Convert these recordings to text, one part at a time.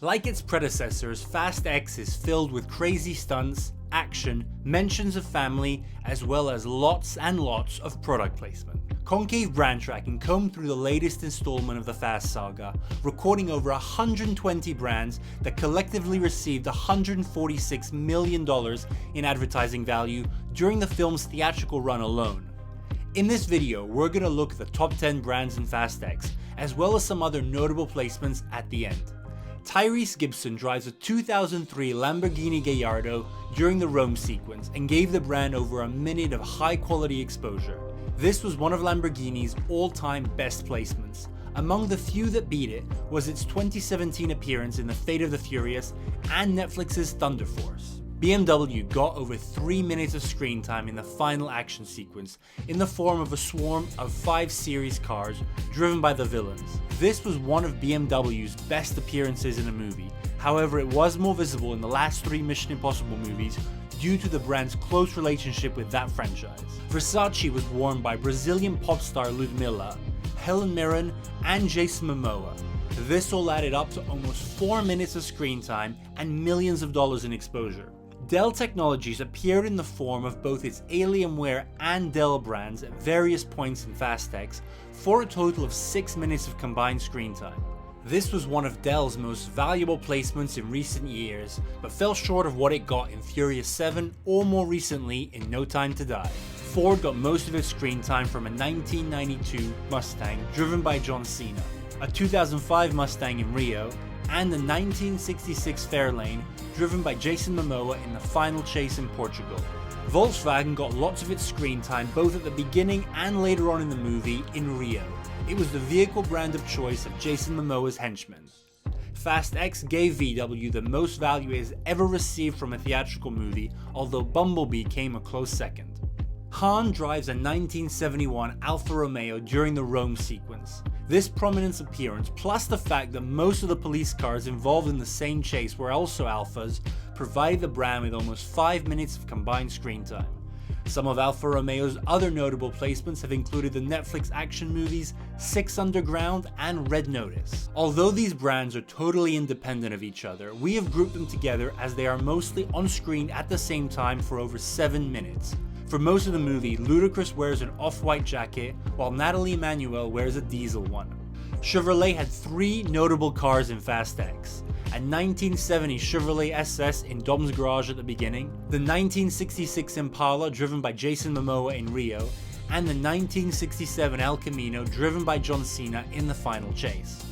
Like its predecessors, Fast X is filled with crazy stunts, action, mentions of family, as well as lots and lots of product placement. Concave Brand Tracking combed through the latest installment of the Fast saga, recording over 120 brands that collectively received $146 million in advertising value during the film's theatrical run alone. In this video, we're going to look at the top 10 brands in Fast X, as well as some other notable placements at the end. Tyrese Gibson drives a 2003 Lamborghini Gallardo during the Rome sequence and gave the brand over a minute of high quality exposure. This was one of Lamborghini's all-time best placements. Among the few that beat it was its 2017 appearance in The Fate of the Furious and Netflix's Thunder Force. BMW got over 3 minutes of screen time in the final action sequence in the form of a swarm of 5 series cars driven by the villains. This was one of BMW's best appearances in a movie, however it was more visible in the last 3 Mission Impossible movies due to the brand's close relationship with that franchise. Versace was worn by Brazilian pop star Ludmilla, Helen Mirren and Jason Momoa. This all added up to almost 4 minutes of screen time and millions of dollars in exposure. Dell Technologies appeared in the form of both its Alienware and Dell brands at various points in Fast X for a total of 6 minutes of combined screen time. This was one of Dell's most valuable placements in recent years, but fell short of what it got in Furious 7 or more recently in No Time to Die. Ford got most of its screen time from a 1992 Mustang driven by John Cena, a 2005 Mustang in Rio, and the 1966 Fairlane driven by Jason Momoa in the final chase in Portugal. Volkswagen got lots of its screen time both at the beginning and later on in the movie in Rio. It was the vehicle brand of choice of Jason Momoa's henchmen. Fast X gave VW the most value it has ever received from a theatrical movie, although Bumblebee came a close second. Han drives a 1971 Alfa Romeo during the Rome sequence. This prominent appearance, plus the fact that most of the police cars involved in the same chase were also Alfas, provided the brand with almost 5 minutes of combined screen time. Some of Alfa Romeo's other notable placements have included the Netflix action movies Six Underground and Red Notice. Although these brands are totally independent of each other, we have grouped them together as they are mostly on screen at the same time for over 7 minutes. For most of the movie, Ludacris wears an off-white jacket, while Nathalie Emmanuel wears a diesel one. Chevrolet had 3 notable cars in Fast X. A 1970 Chevrolet SS in Dom's garage at the beginning, the 1966 Impala driven by Jason Momoa in Rio, and the 1967 El Camino driven by John Cena in the final chase.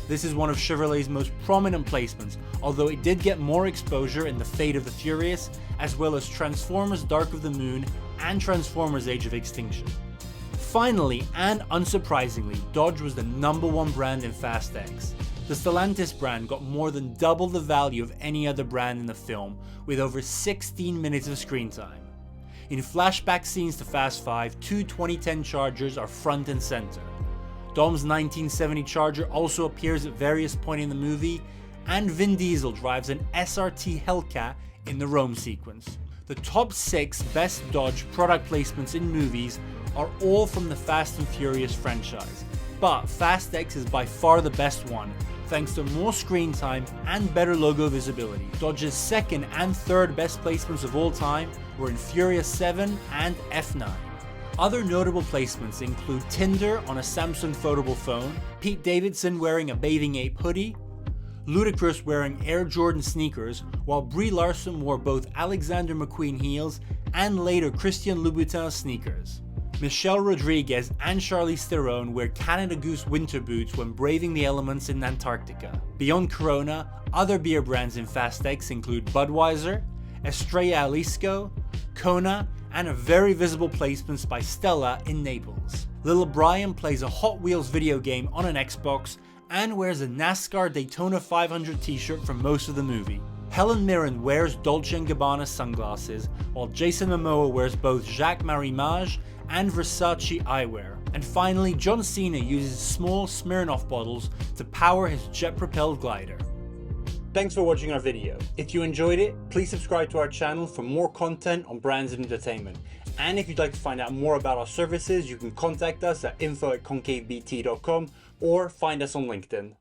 This is one of Chevrolet's most prominent placements, although it did get more exposure in The Fate of the Furious, as well as Transformers Dark of the Moon and Transformers Age of Extinction. Finally, and unsurprisingly, Dodge was the #1 brand in Fast X. The Stellantis brand got more than double the value of any other brand in the film, with over 16 minutes of screen time. In flashback scenes to Fast 5, 2 2010 Chargers are front and center. Dom's 1970 Charger also appears at various points in the movie, and Vin Diesel drives an SRT Hellcat in the Rome sequence. The top 6 best Dodge product placements in movies are all from the Fast and Furious franchise, but Fast X is by far the best one, thanks to more screen time and better logo visibility. Dodge's second and third best placements of all time were in Furious 7 and F9. Other notable placements include Tinder on a Samsung foldable phone, Pete Davidson wearing a Bathing Ape hoodie, Ludacris wearing Air Jordan sneakers, while Brie Larson wore both Alexander McQueen heels and later Christian Louboutin sneakers. Michelle Rodriguez and Charlize Theron wear Canada Goose winter boots when braving the elements in Antarctica. Beyond Corona, other beer brands in Fast X include Budweiser, Estrella Jalisco, Kona, and a very visible placements by Stella in Naples. Lil Brian plays a Hot Wheels video game on an Xbox and wears a NASCAR Daytona 500 t-shirt for most of the movie. Helen Mirren wears Dolce & Gabbana sunglasses, while Jason Momoa wears both Jacques Marimage and Versace eyewear. And finally, John Cena uses small Smirnoff bottles to power his jet-propelled glider. Thanks for watching our video. If you enjoyed it, please subscribe to our channel for more content on brands and entertainment. And if you'd like to find out more about our services, you can contact us at info@concavebt.com or find us on LinkedIn.